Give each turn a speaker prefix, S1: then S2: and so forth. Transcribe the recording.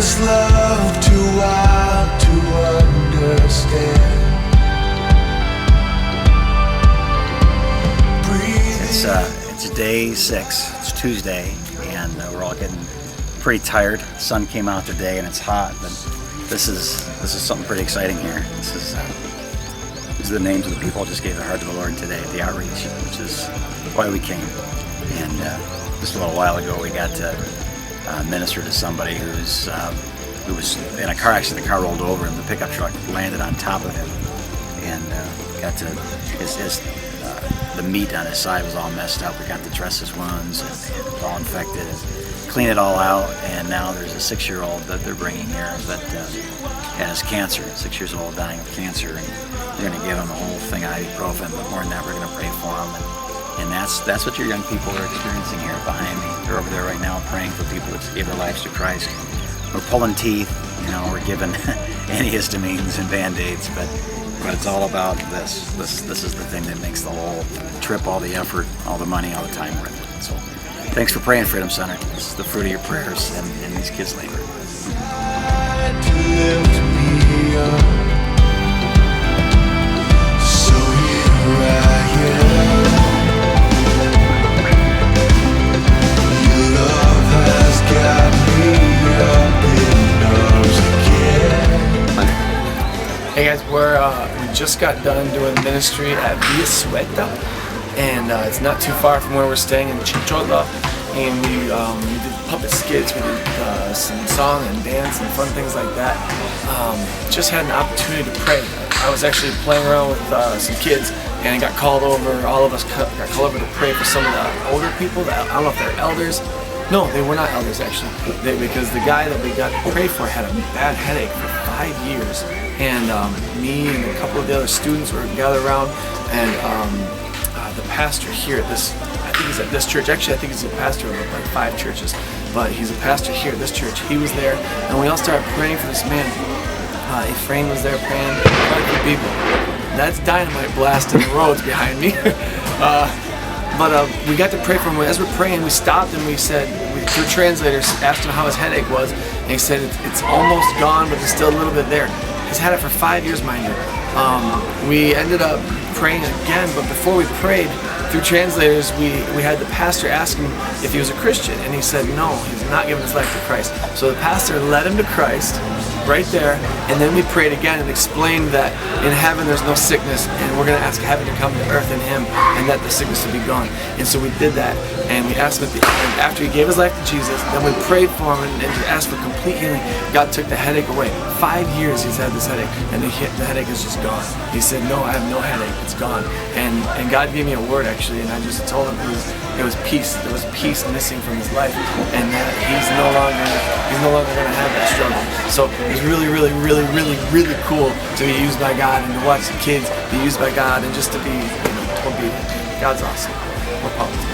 S1: this love too wild to understand?
S2: It's day 6. It's Tuesday, and we're all getting pretty tired. The sun came out today, and it's hot. But this is something pretty exciting here. These are the names of the people who just gave their heart to the Lord today at the outreach, which is why we came. And just a little while ago, we got to minister to somebody who was in a car accident. The car rolled over, and the pickup truck landed on top of him, and got to the meat on his side was all messed up. We got to dress his wounds, and it was all infected, and clean it all out. And now there's a 6-year-old that they're bringing here that has cancer. 6 years old, dying of cancer, and they're going to give him a whole thing of ibuprofen. But more than that, we're going to pray for him. And that's what your young people are experiencing here behind me. They're over there right now praying for people that gave their lives to Christ. We're pulling teeth, we're giving antihistamines and Band-Aids, but it's all about this. This is the thing that makes the whole trip, all the effort, all the money, all the time worth it. So thanks for praying, Freedom Center. This is the fruit of your prayers and these kids' labor.
S3: Hey guys, we just got done doing ministry at Villa Sueta, and it's not too far from where we're staying in Chichola, and we did puppet skits, we did some song and dance and fun things like that. Just had an opportunity to pray. I was actually playing around with some kids, and I got called over, all of us got called over to pray for some of the older people. I don't know if they're elders. No, they were not elders actually, because the guy that we got to pray for had a bad headache for 5 years, and me and a couple of the other students were gathered around, and the pastor here at this, I think he's at this church, actually I think he's a pastor of like 5 churches, but he's a pastor here at this church. He was there, and we all started praying for this man. Ephraim was there praying, quite a few people. That's dynamite blasting the roads behind me. But we got to pray for him. As we're praying, we stopped and we said, through translators, asked him how his headache was, and he said it's almost gone, but there's still a little bit there. He's had it for 5 years, mind you. We ended up praying again, but before we prayed, through translators, we had the pastor ask him if he was a Christian, and he said no, he's not giving his life to Christ. So the pastor led him to Christ right there, and then we prayed again and explained that in heaven there's no sickness, and we're going to ask heaven to come to earth in him, and that the sickness will be gone. And so we did that, and we asked him at the end, after he gave his life to Jesus, then we prayed for him and asked for complete healing. God took the headache away. 5 years he's had this headache, and the headache is just gone. He said, no, I have no headache, it's gone. And God gave me a word actually, and I just told him it was peace. There was peace missing from his life, and that he's no longer going to have that struggle. So it was really, really, really, really, really cool to be used by God, and to watch the kids be used by God, and just to be obedient. God's awesome. We're pumped.